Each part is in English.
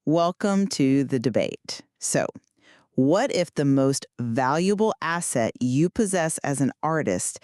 Welcome to the debate. So, what if the most valuable asset you possess as an artist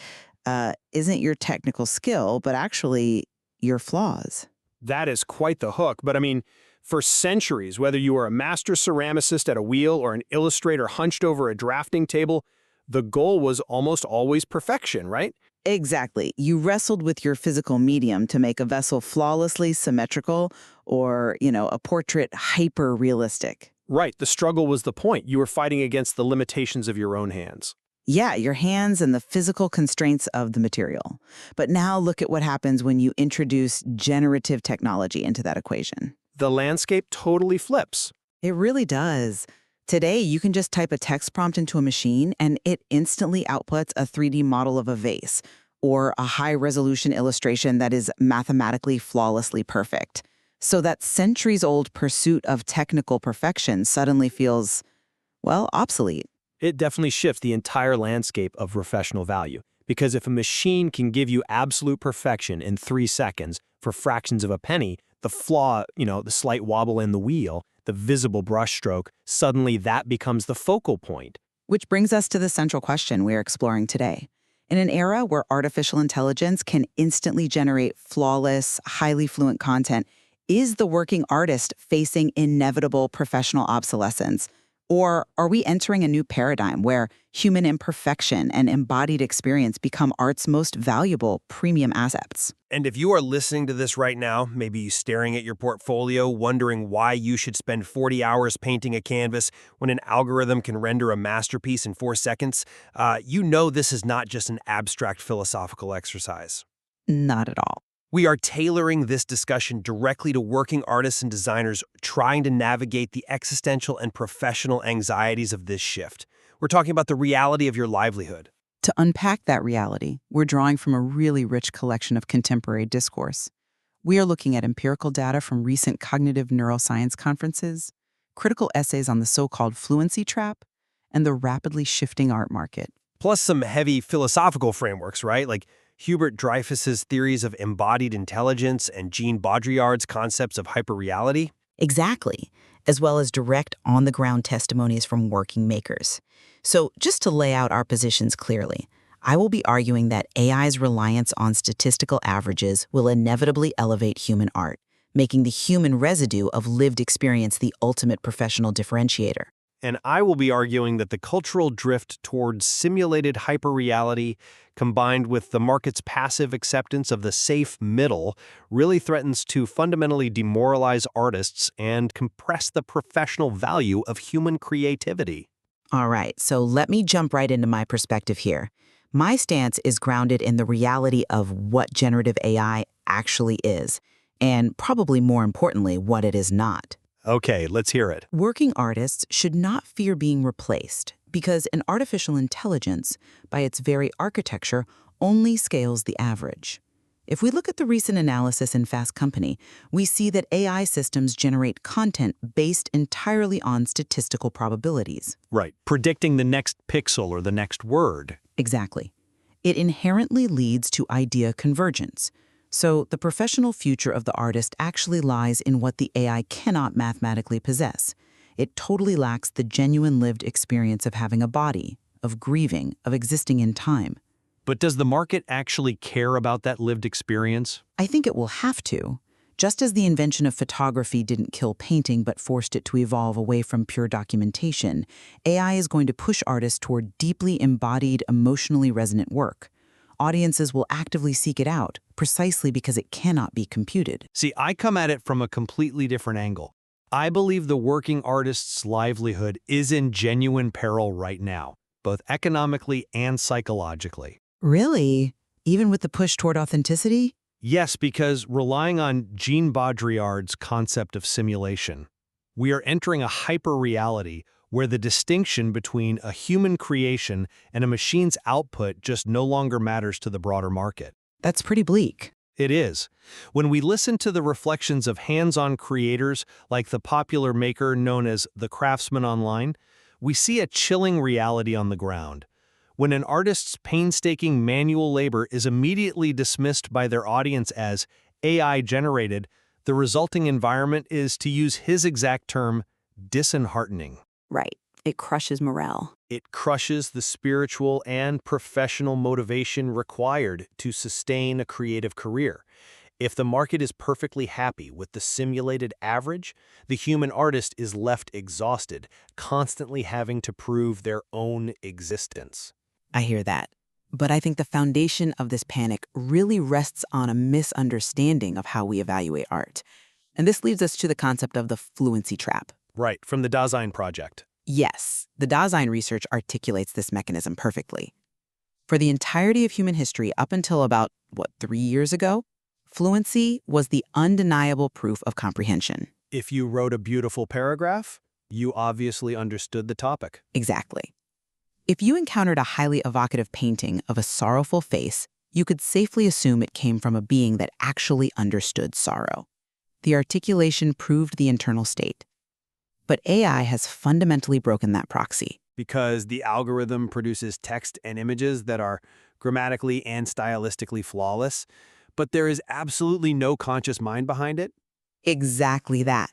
isn't your technical skill, but actually your flaws? That is quite the hook, but I mean, for centuries, whether you were a master ceramicist at a wheel or an illustrator hunched over a drafting table, the goal was almost always perfection, right? Exactly. You wrestled with your physical medium to make a vessel flawlessly symmetrical or, a portrait hyper realistic. Right, the struggle was the point. You were fighting against the limitations of your own hands. Yeah, your hands and the physical constraints of the material. But now look at what happens when you introduce generative technology into that equation. The landscape totally flips. It really does. Today, you can just type a text prompt into a machine and it instantly outputs a 3D model of a vase or a high-resolution illustration that is mathematically flawlessly perfect. So that centuries-old pursuit of technical perfection suddenly feels, well, obsolete. It definitely shifts the entire landscape of professional value. Because if a machine can give you absolute perfection in 3 seconds for fractions of a penny, the flaw, the slight wobble in the wheel, the visible brushstroke, suddenly that becomes the focal point. Which brings us to the central question we're exploring today. In an era where artificial intelligence can instantly generate flawless, highly fluent content, is the working artist facing inevitable professional obsolescence? Or are we entering a new paradigm where human imperfection and embodied experience become art's most valuable premium assets? And if you are listening to this right now, maybe staring at your portfolio, wondering why you should spend 40 hours painting a canvas when an algorithm can render a masterpiece in 4 seconds, you know this is not just an abstract philosophical exercise. Not at all. We are tailoring this discussion directly to working artists and designers trying to navigate the existential and professional anxieties of this shift. We're talking about the reality of your livelihood. To unpack that reality, we're drawing from a really rich collection of contemporary discourse. We are looking at empirical data from recent cognitive neuroscience conferences, critical essays on the so-called fluency trap, and the rapidly shifting art market. Plus some heavy philosophical frameworks, right? Like Hubert Dreyfus's theories of embodied intelligence and Jean Baudrillard's concepts of hyperreality. Exactly, as well as direct on-the-ground testimonies from working makers. So just to lay out our positions clearly, I will be arguing that AI's reliance on statistical averages will inevitably elevate human art, making the human residue of lived experience the ultimate professional differentiator. And I will be arguing that the cultural drift towards simulated hyperreality, combined with the market's passive acceptance of the safe middle, really threatens to fundamentally demoralize artists and compress the professional value of human creativity. All right, so let me jump right into my perspective here. My stance is grounded in the reality of what generative AI actually is, and probably more importantly, what it is not. Okay, let's hear it. Working artists should not fear being replaced because an artificial intelligence, by its very architecture, only scales the average. If we look at the recent analysis in Fast Company, we see that AI systems generate content based entirely on statistical probabilities. Right, predicting the next pixel or the next word. Exactly. It inherently leads to idea convergence. So the professional future of the artist actually lies in what the AI cannot mathematically possess. It totally lacks the genuine lived experience of having a body, of grieving, of existing in time. But does the market actually care about that lived experience? I think it will have to. Just as the invention of photography didn't kill painting but forced it to evolve away from pure documentation, AI is going to push artists toward deeply embodied, emotionally resonant work. Audiences will actively seek it out, precisely because it cannot be computed. See, I come at it from a completely different angle. I believe the working artist's livelihood is in genuine peril right now, both economically and psychologically. Really? Even with the push toward authenticity? Yes, because relying on Jean Baudrillard's concept of simulation, we are entering a hyper-reality where the distinction between a human creation and a machine's output just no longer matters to the broader market. That's pretty bleak. It is. When we listen to the reflections of hands-on creators like the popular maker known as the Craftsman Online, we see a chilling reality on the ground. When an artist's painstaking manual labor is immediately dismissed by their audience as AI-generated, The resulting environment is, to use his exact term, disheartening. Right. It crushes morale. It crushes the spiritual and professional motivation required to sustain a creative career. If the market is perfectly happy with the simulated average, the human artist is left exhausted, constantly having to prove their own existence. I hear that. But I think the foundation of this panic really rests on a misunderstanding of how we evaluate art. And this leads us to the concept of the fluency trap. Right, from the Dasein Project. Yes, the Dasein research articulates this mechanism perfectly. For the entirety of human history up until about, 3 years ago, fluency was the undeniable proof of comprehension. If you wrote a beautiful paragraph, you obviously understood the topic. Exactly. If you encountered a highly evocative painting of a sorrowful face, you could safely assume it came from a being that actually understood sorrow. The articulation proved the internal state. But AI has fundamentally broken that proxy. Because the algorithm produces text and images that are grammatically and stylistically flawless, but there is absolutely no conscious mind behind it? Exactly that.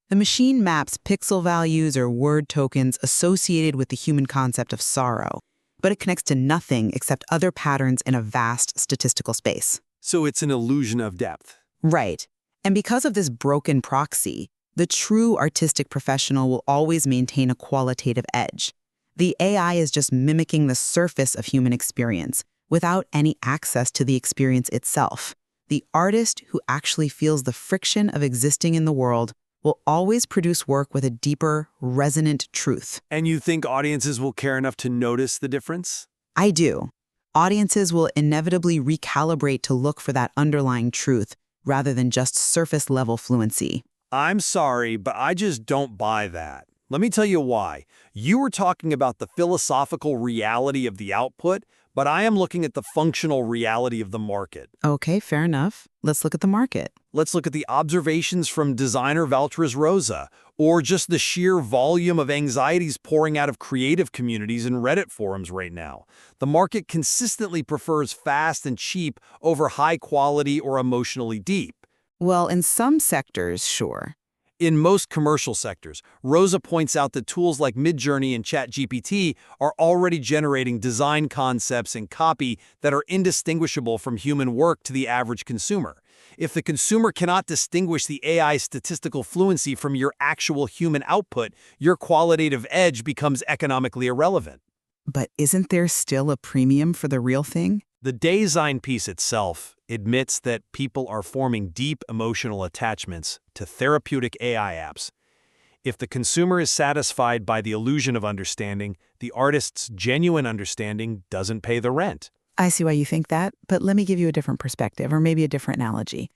The machine maps pixel values or word tokens associated with the human concept of sorrow, but it connects to nothing except other patterns in a vast statistical space. So it's an illusion of depth. Right. And because of this broken proxy, the true artistic professional will always maintain a qualitative edge. The AI is just mimicking the surface of human experience without any access to the experience itself. The artist who actually feels the friction of existing in the world will always produce work with a deeper, resonant truth. And you think audiences will care enough to notice the difference? I do. Audiences will inevitably recalibrate to look for that underlying truth rather than just surface-level fluency. I'm sorry, but I just don't buy that. Let me tell you why. You were talking about the philosophical reality of the output, but I am looking at the functional reality of the market. Okay, fair enough. Let's look at the market. Let's look at the observations from designer Valtris Rosa, or just the sheer volume of anxieties pouring out of creative communities and Reddit forums right now. The market consistently prefers fast and cheap over high quality or emotionally deep. Well, in some sectors, sure. In most commercial sectors, Rosa points out that tools like Midjourney and ChatGPT are already generating design concepts and copy that are indistinguishable from human work to the average consumer. If the consumer cannot distinguish the AI's statistical fluency from your actual human output, your qualitative edge becomes economically irrelevant. But isn't there still a premium for the real thing? The Dasein piece itself admits that people are forming deep emotional attachments to therapeutic AI apps. If the consumer is satisfied by the illusion of understanding, the artist's genuine understanding doesn't pay the rent. I see why you think that, but let me give you a different perspective, or maybe a different analogy.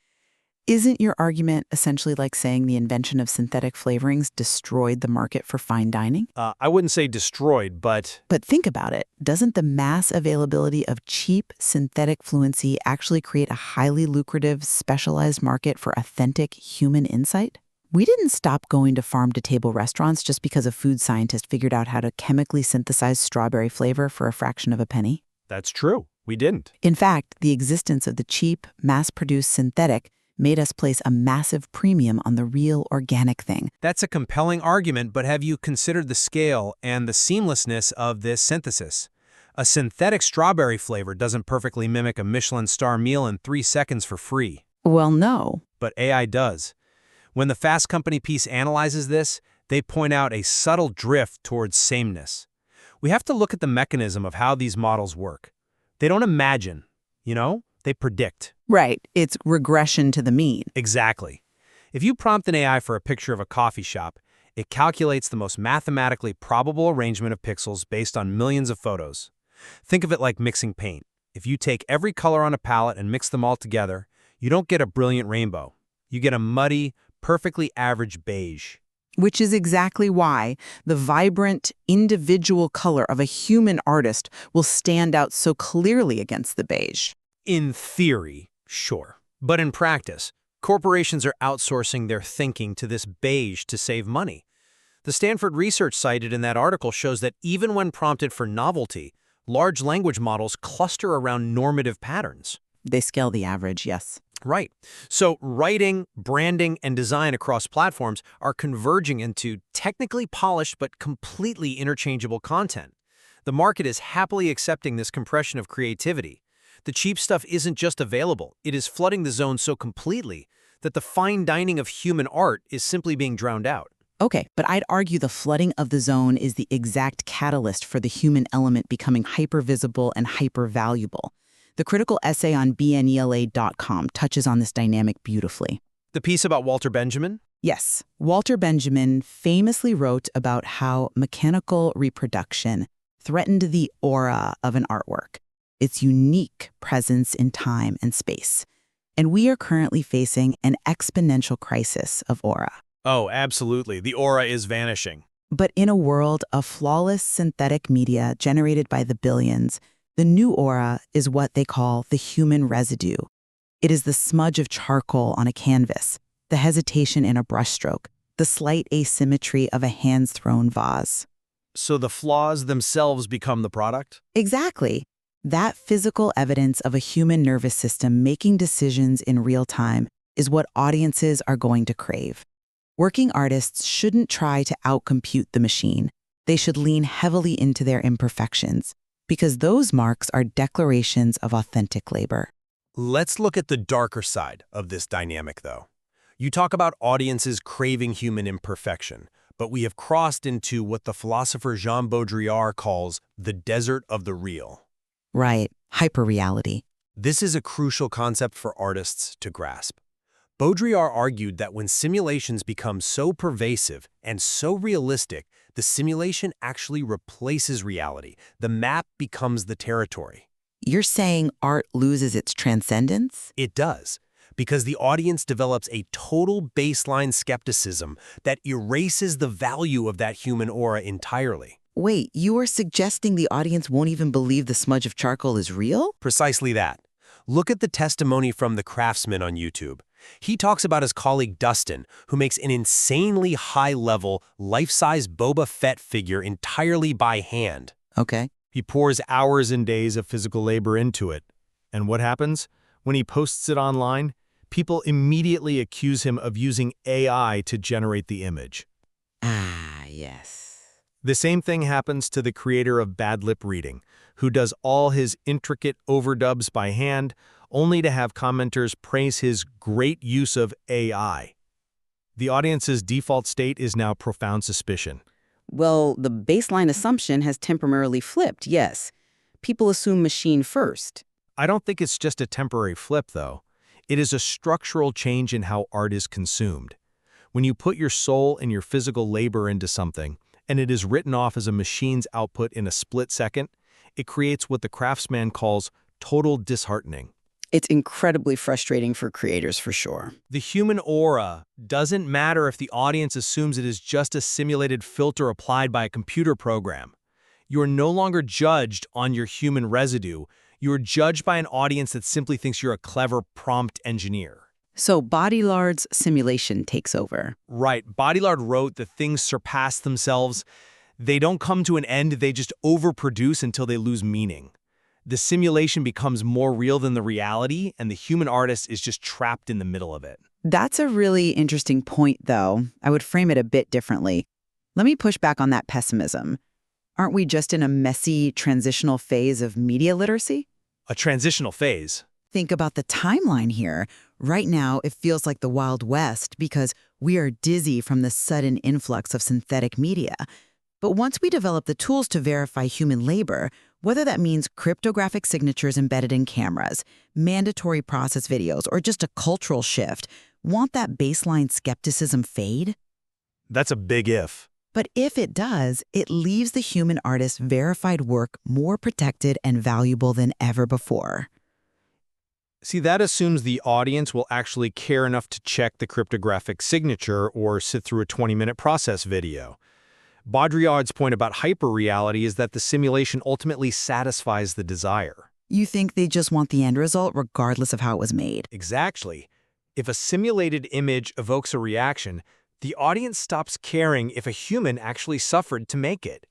Isn't your argument essentially like saying the invention of synthetic flavorings destroyed the market for fine dining? I wouldn't say destroyed, but... But think about it. Doesn't the mass availability of cheap synthetic fluency actually create a highly lucrative, specialized market for authentic human insight? We didn't stop going to farm-to-table restaurants just because a food scientist figured out how to chemically synthesize strawberry flavor for a fraction of a penny. That's true. We didn't. In fact, the existence of the cheap, mass-produced synthetic made us place a massive premium on the real organic thing. That's a compelling argument, but have you considered the scale and the seamlessness of this synthesis? A synthetic strawberry flavor doesn't perfectly mimic a Michelin star meal in 3 seconds for free. Well, no. But AI does. When the Fast Company piece analyzes this, they point out a subtle drift towards sameness. We have to look at the mechanism of how these models work. They don't imagine, they predict. Right. It's regression to the mean. Exactly. If you prompt an AI for a picture of a coffee shop, it calculates the most mathematically probable arrangement of pixels based on millions of photos. Think of it like mixing paint. If you take every color on a palette and mix them all together, you don't get a brilliant rainbow. You get a muddy, perfectly average beige. Which is exactly why the vibrant, individual color of a human artist will stand out so clearly against the beige. In theory, sure. But in practice, corporations are outsourcing their thinking to this beige to save money. The Stanford research cited in that article shows that even when prompted for novelty, large language models cluster around normative patterns. They scale the average, yes. Right. So writing, branding, and design across platforms are converging into technically polished but completely interchangeable content. The market is happily accepting this compression of creativity. The cheap stuff isn't just available, it is flooding the zone so completely that the fine dining of human art is simply being drowned out. Okay, but I'd argue the flooding of the zone is the exact catalyst for the human element becoming hyper-visible and hyper-valuable. The critical essay on BNELA.com touches on this dynamic beautifully. The piece about Walter Benjamin? Yes, Walter Benjamin famously wrote about how mechanical reproduction threatened the aura of an artwork, its unique presence in time and space. And we are currently facing an exponential crisis of aura. Oh, absolutely. The aura is vanishing. But in a world of flawless synthetic media generated by the billions, the new aura is what they call the human residue. It is the smudge of charcoal on a canvas, the hesitation in a brushstroke, the slight asymmetry of a hands-thrown vase. So the flaws themselves become the product? Exactly. That physical evidence of a human nervous system making decisions in real time is what audiences are going to crave. Working artists shouldn't try to outcompute the machine. They should lean heavily into their imperfections, because those marks are declarations of authentic labor. Let's look at the darker side of this dynamic, though. You talk about audiences craving human imperfection, but we have crossed into what the philosopher Jean Baudrillard calls the desert of the real. Right, hyperreality. This is a crucial concept for artists to grasp. Baudrillard argued that when simulations become so pervasive and so realistic, the simulation actually replaces reality. The map becomes the territory. You're saying art loses its transcendence? It does, because the audience develops a total baseline skepticism that erases the value of that human aura entirely. Wait, you are suggesting the audience won't even believe the smudge of charcoal is real? Precisely that. Look at the testimony from the craftsman on YouTube. He talks about his colleague Dustin, who makes an insanely high-level, life-size Boba Fett figure entirely by hand. Okay. He pours hours and days of physical labor into it. And what happens? When he posts it online, people immediately accuse him of using AI to generate the image. Ah, yes. The same thing happens to the creator of Bad Lip Reading, who does all his intricate overdubs by hand, only to have commenters praise his great use of AI. The audience's default state is now profound suspicion. Well, the baseline assumption has temporarily flipped, yes. People assume machine first. I don't think it's just a temporary flip, though. It is a structural change in how art is consumed. When you put your soul and your physical labor into something, and it is written off as a machine's output in a split second, it creates what the craftsman calls total disheartening. It's incredibly frustrating for creators, for sure. The human aura doesn't matter if the audience assumes it is just a simulated filter applied by a computer program. You are no longer judged on your human residue. You are judged by an audience that simply thinks you're a clever prompt engineer. So Baudrillard's simulation takes over. Right. Baudrillard wrote that things surpass themselves. They don't come to an end, they just overproduce until they lose meaning. The simulation becomes more real than the reality, and the human artist is just trapped in the middle of it. That's a really interesting point, though. I would frame it a bit differently. Let me push back on that pessimism. Aren't we just in a messy, transitional phase of media literacy? A transitional phase. Think about the timeline here. Right now, it feels like the Wild West because we are dizzy from the sudden influx of synthetic media. But once we develop the tools to verify human labor, whether that means cryptographic signatures embedded in cameras, mandatory process videos, or just a cultural shift, won't that baseline skepticism fade? That's a big if. But if it does, it leaves the human artist's verified work more protected and valuable than ever before. See, that assumes the audience will actually care enough to check the cryptographic signature or sit through a 20-minute process video. Baudrillard's point about hyperreality is that the simulation ultimately satisfies the desire. You think they just want the end result regardless of how it was made? Exactly. If a simulated image evokes a reaction, the audience stops caring if a human actually suffered to make it.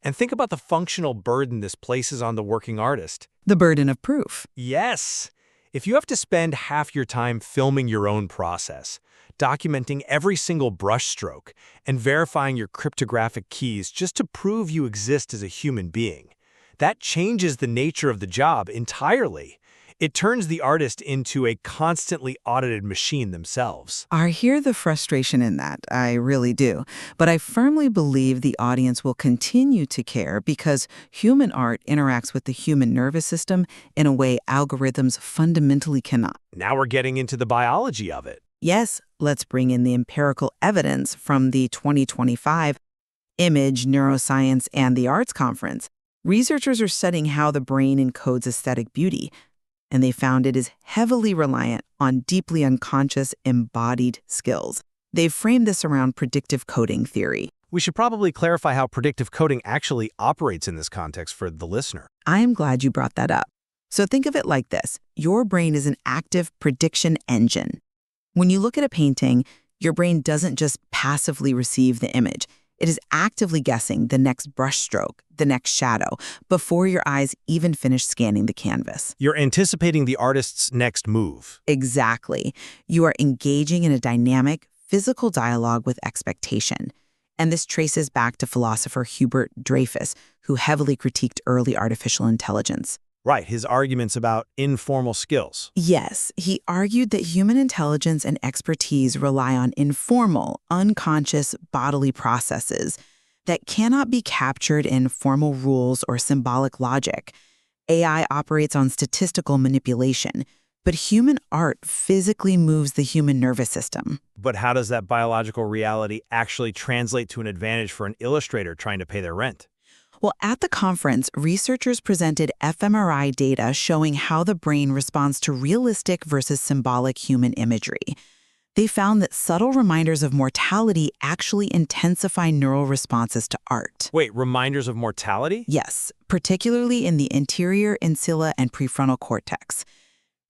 And think about the functional burden this places on the working artist. The burden of proof. Yes! If you have to spend half your time filming your own process, documenting every single brushstroke, and verifying your cryptographic keys just to prove you exist as a human being, that changes the nature of the job entirely. It turns the artist into a constantly audited machine themselves. I hear the frustration in that, I really do. But I firmly believe the audience will continue to care because human art interacts with the human nervous system in a way algorithms fundamentally cannot. Now we're getting into the biology of it. Yes, let's bring in the empirical evidence from the 2025 Image, Neuroscience, and the Arts Conference. Researchers are studying how the brain encodes aesthetic beauty, and they found it is heavily reliant on deeply unconscious embodied skills. They've framed this around predictive coding theory. We should probably clarify how predictive coding actually operates in this context for the listener. I am glad you brought that up. So think of it like this. Your brain is an active prediction engine. When you look at a painting, your brain doesn't just passively receive the image. It is actively guessing the next brushstroke, the next shadow, before your eyes even finish scanning the canvas. You're anticipating the artist's next move. Exactly. You are engaging in a dynamic, physical dialogue with expectation. And this traces back to philosopher Hubert Dreyfus, who heavily critiqued early artificial intelligence. Right, his arguments about informal skills. Yes, he argued that human intelligence and expertise rely on informal, unconscious bodily processes that cannot be captured in formal rules or symbolic logic. AI operates on statistical manipulation, but human art physically moves the human nervous system. But how does that biological reality actually translate to an advantage for an illustrator trying to pay their rent? Well, at the conference, researchers presented fMRI data showing how the brain responds to realistic versus symbolic human imagery. They found that subtle reminders of mortality actually intensify neural responses to art. Wait, reminders of mortality? Yes, particularly in the anterior insula and prefrontal cortex.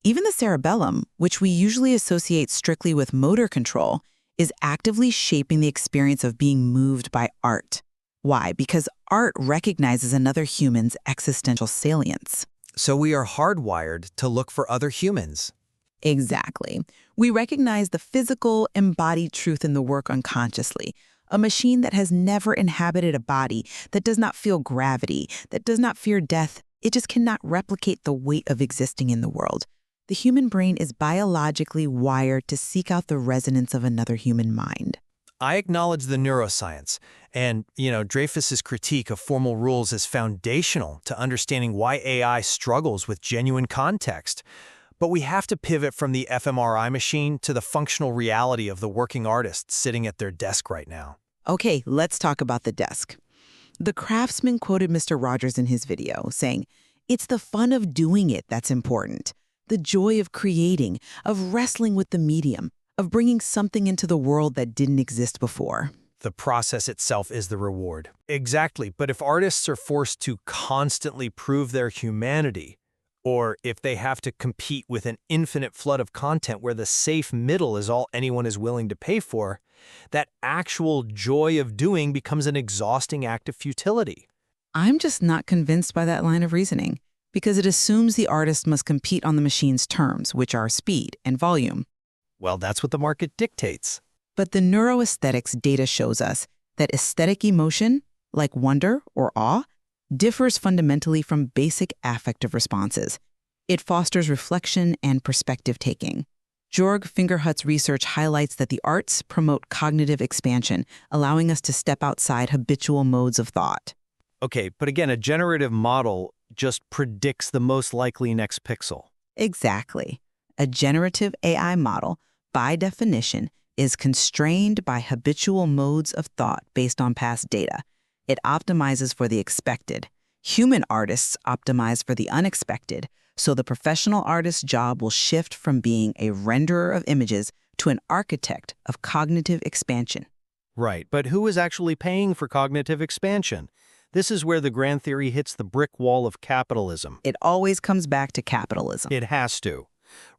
Even the cerebellum, which we usually associate strictly with motor control, is actively shaping the experience of being moved by art. Why? Because art recognizes another human's existential salience. So we are hardwired to look for other humans. Exactly. We recognize the physical, embodied truth in the work unconsciously. A machine that has never inhabited a body, that does not feel gravity, that does not fear death, it just cannot replicate the weight of existing in the world. The human brain is biologically wired to seek out the resonance of another human mind. I acknowledge the neuroscience, and, Dreyfus's critique of formal rules is foundational to understanding why AI struggles with genuine context. But we have to pivot from the fMRI machine to the functional reality of the working artist sitting at their desk right now. Okay, let's talk about the desk. The craftsman quoted Mr. Rogers in his video, saying, "It's the fun of doing it that's important. The joy of creating, of wrestling with the medium, of bringing something into the world that didn't exist before." The process itself is the reward. Exactly, but if artists are forced to constantly prove their humanity, or if they have to compete with an infinite flood of content where the safe middle is all anyone is willing to pay for, that actual joy of doing becomes an exhausting act of futility. I'm just not convinced by that line of reasoning, because it assumes the artist must compete on the machine's terms, which are speed and volume. Well, that's what the market dictates. But the neuroaesthetics data shows us that aesthetic emotion, like wonder or awe, differs fundamentally from basic affective responses. It fosters reflection and perspective-taking. Jörg Fingerhut's research highlights that the arts promote cognitive expansion, allowing us to step outside habitual modes of thought. Okay, but again, a generative model just predicts the most likely next pixel. Exactly. A generative AI model, by definition, is constrained by habitual modes of thought based on past data. It optimizes for the expected. Human artists optimize for the unexpected, so the professional artist's job will shift from being a renderer of images to an architect of cognitive expansion. Right, but who is actually paying for cognitive expansion? This is where the grand theory hits the brick wall of capitalism. It always comes back to capitalism. It has to.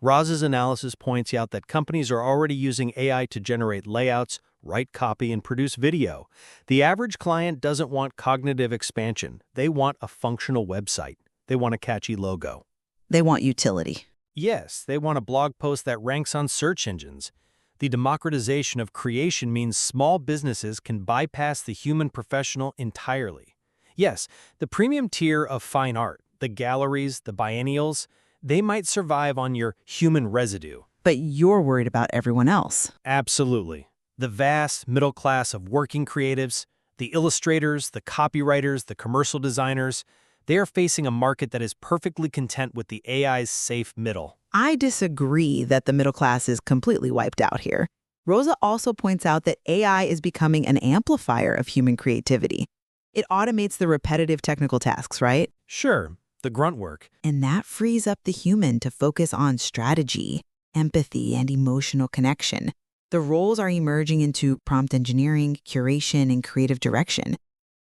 Roz's analysis points out that companies are already using AI to generate layouts, write copy, and produce video. The average client doesn't want cognitive expansion. They want a functional website. They want a catchy logo. They want utility. Yes, they want a blog post that ranks on search engines. The democratization of creation means small businesses can bypass the human professional entirely. Yes, the premium tier of fine art, the galleries, the biennials, they might survive on your human residue. But you're worried about everyone else. Absolutely. The vast middle class of working creatives, the illustrators, the copywriters, the commercial designers, they are facing a market that is perfectly content with the AI's safe middle. I disagree that the middle class is completely wiped out here. Rosa also points out that AI is becoming an amplifier of human creativity. It automates the repetitive technical tasks, right? Sure, the grunt work. And that frees up the human to focus on strategy, empathy, and emotional connection. The roles are emerging into prompt engineering, curation, and creative direction.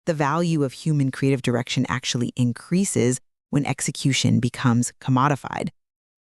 The value of human creative direction actually increases when execution becomes commodified.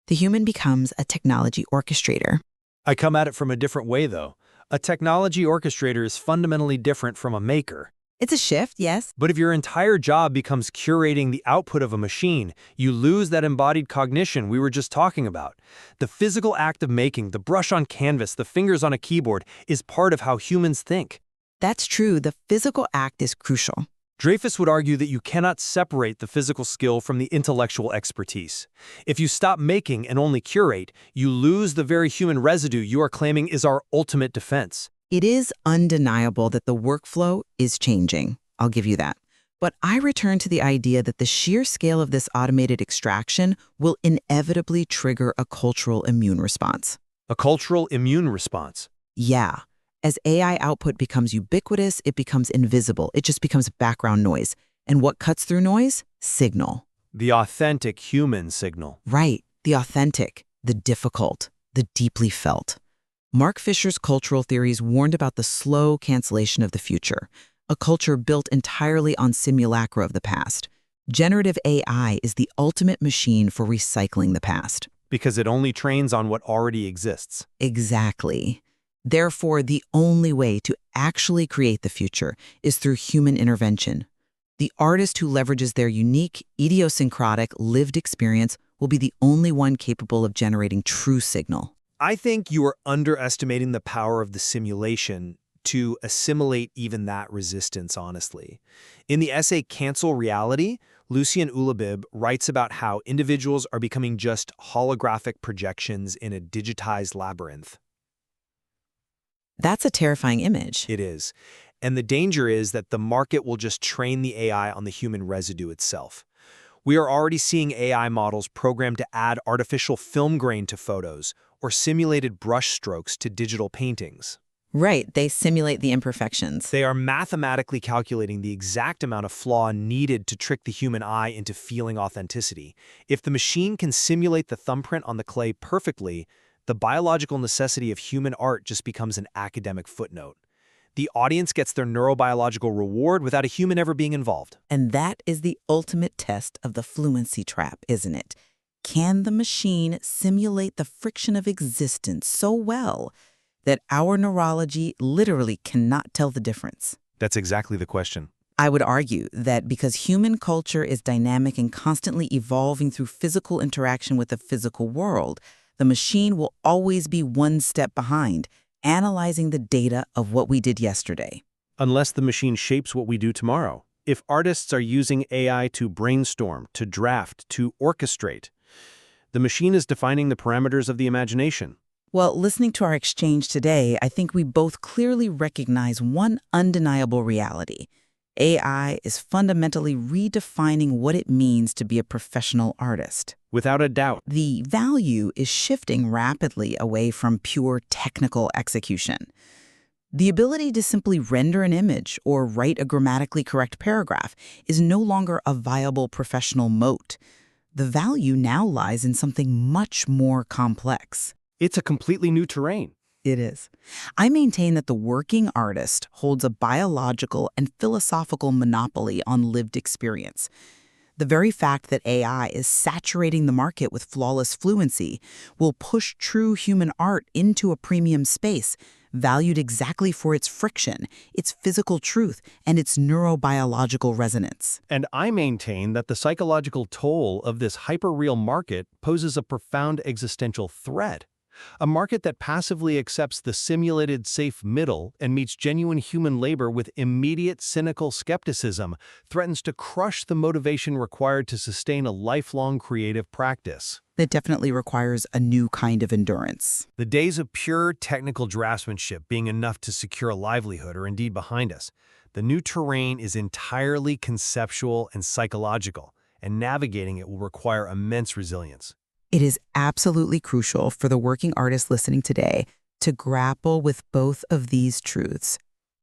The human becomes a technology orchestrator. I come at it from a different way, though. A technology orchestrator is fundamentally different from a maker. It's a shift, yes. But if your entire job becomes curating the output of a machine, you lose that embodied cognition we were just talking about. The physical act of making, the brush on canvas, the fingers on a keyboard, is part of how humans think. That's true. The physical act is crucial. Dreyfus would argue that you cannot separate the physical skill from the intellectual expertise. If you stop making and only curate, you lose the very human residue you are claiming is our ultimate defense. It is undeniable that the workflow is changing. I'll give you that. But I return to the idea that the sheer scale of this automated extraction will inevitably trigger a cultural immune response. A cultural immune response. Yeah. As AI output becomes ubiquitous, it becomes invisible. It just becomes background noise. And what cuts through noise? Signal. The authentic human signal. Right. The authentic, the difficult, the deeply felt. Mark Fisher's cultural theories warned about the slow cancellation of the future, a culture built entirely on simulacra of the past. Generative AI is the ultimate machine for recycling the past. Because it only trains on what already exists. Exactly. Therefore, the only way to actually create the future is through human intervention. The artist who leverages their unique, idiosyncratic, lived experience will be the only one capable of generating true signal. I think you are underestimating the power of the simulation to assimilate even that resistance, honestly. In the essay Cancel Reality, Lucien Ulabib writes about how individuals are becoming just holographic projections in a digitized labyrinth. That's a terrifying image. It is. And the danger is that the market will just train the AI on the human residue itself. We are already seeing AI models programmed to add artificial film grain to photos or simulated brush strokes to digital paintings. Right, they simulate the imperfections. They are mathematically calculating the exact amount of flaw needed to trick the human eye into feeling authenticity. If the machine can simulate the thumbprint on the clay perfectly, the biological necessity of human art just becomes an academic footnote. The audience gets their neurobiological reward without a human ever being involved. And that is the ultimate test of the fluency trap, isn't it? Can the machine simulate the friction of existence so well that our neurology literally cannot tell the difference? That's exactly the question. I would argue that because human culture is dynamic and constantly evolving through physical interaction with the physical world, the machine will always be one step behind, analyzing the data of what we did yesterday. Unless the machine shapes what we do tomorrow. If artists are using AI to brainstorm, to draft, to orchestrate, the machine is defining the parameters of the imagination. Well, listening to our exchange today, I think we both clearly recognize one undeniable reality. AI is fundamentally redefining what it means to be a professional artist. Without a doubt. The value is shifting rapidly away from pure technical execution. The ability to simply render an image or write a grammatically correct paragraph is no longer a viable professional moat. The value now lies in something much more complex. It's a completely new terrain. It is. I maintain that the working artist holds a biological and philosophical monopoly on lived experience. The very fact that AI is saturating the market with flawless fluency will push true human art into a premium space, valued exactly for its friction, its physical truth, and its neurobiological resonance. And I maintain that the psychological toll of this hyperreal market poses a profound existential threat. A market that passively accepts the simulated safe middle and meets genuine human labor with immediate cynical skepticism threatens to crush the motivation required to sustain a lifelong creative practice. It definitely requires a new kind of endurance. The days of pure technical draftsmanship being enough to secure a livelihood are indeed behind us. The new terrain is entirely conceptual and psychological, and navigating it will require immense resilience. It is absolutely crucial for the working artist listening today to grapple with both of these truths.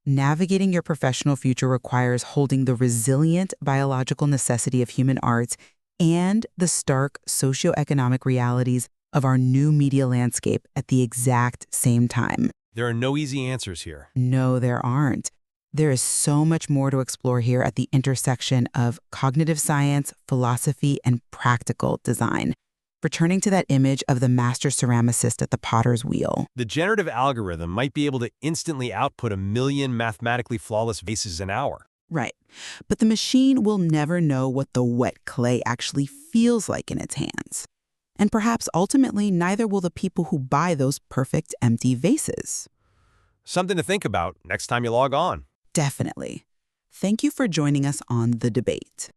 Navigating your professional future requires holding the resilient biological necessity of human arts and the stark socioeconomic realities of our new media landscape at the exact same time. There are no easy answers here. No, there aren't. There is so much more to explore here at the intersection of cognitive science, philosophy, and practical design. Returning to that image of the master ceramicist at the potter's wheel. The generative algorithm might be able to instantly output 1 million mathematically flawless vases an hour. Right. But the machine will never know what the wet clay actually feels like in its hands. And perhaps ultimately, neither will the people who buy those perfect empty vases. Something to think about next time you log on. Definitely. Thank you for joining us on The Debate.